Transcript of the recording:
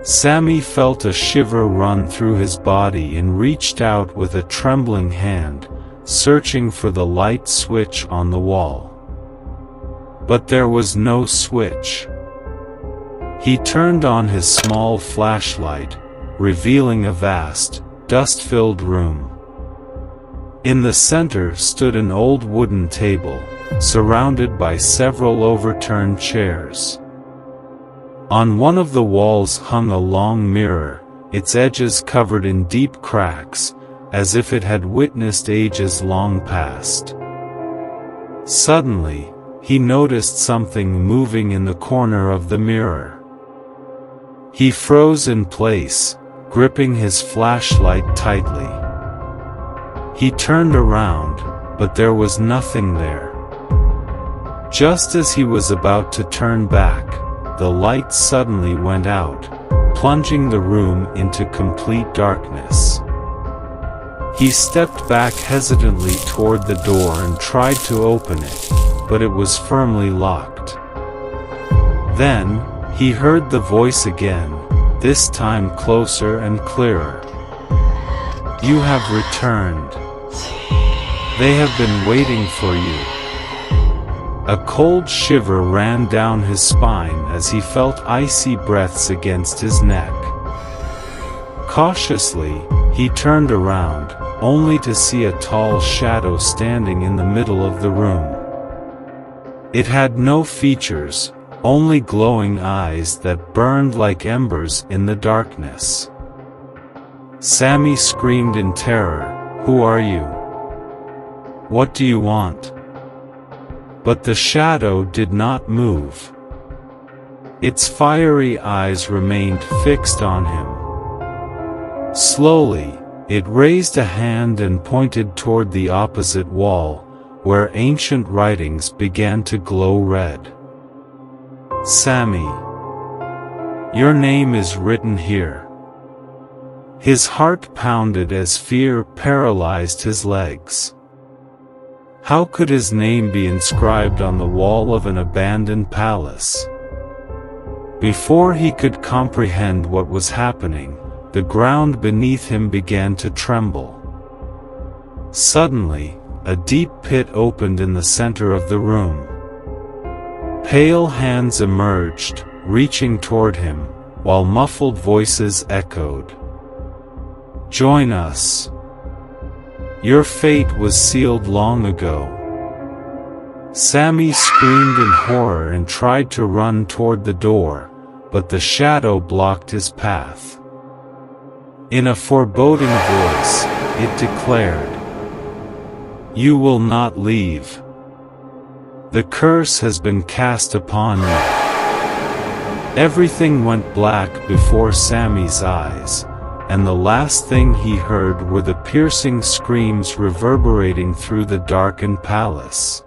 Sammy felt a shiver run through his body and reached out with a trembling hand, searching for the light switch on the wall. But there was no switch. He turned on his small flashlight, revealing a vast, dust-filled room. In the center stood an old wooden table, surrounded by several overturned chairs. On one of the walls hung a long mirror, its edges covered in deep cracks, as if it had witnessed ages long past. Suddenly, he noticed something moving in the corner of the mirror. He froze in place, gripping his flashlight tightly. He turned around, but there was nothing there. Just as he was about to turn back, the light suddenly went out, plunging the room into complete darkness. He stepped back hesitantly toward the door and tried to open it, but it was firmly locked. Then, he heard the voice again, this time closer and clearer. "You have returned. They have been waiting for you." A cold shiver ran down his spine as he felt icy breaths against his neck. Cautiously, he turned around, only to see a tall shadow standing in the middle of the room. It had no features, only glowing eyes that burned like embers in the darkness. Sammy screamed in terror, "Who are you? What do you want?" But the shadow did not move. Its fiery eyes remained fixed on him. Slowly, it raised a hand and pointed toward the opposite wall, where ancient writings began to glow red. "Sammy, your name is written here." His heart pounded as fear paralyzed his legs. How could his name be inscribed on the wall of an abandoned palace? Before he could comprehend what was happening, the ground beneath him began to tremble. Suddenly, a deep pit opened in the center of the room. Pale hands emerged, reaching toward him, while muffled voices echoed. "Join us. Your fate was sealed long ago." Sammy screamed in horror and tried to run toward the door, but the shadow blocked his path. In a foreboding voice, it declared, "You will not leave. The curse has been cast upon you." Everything went black before Sammy's eyes, and the last thing he heard were the piercing screams reverberating through the darkened palace.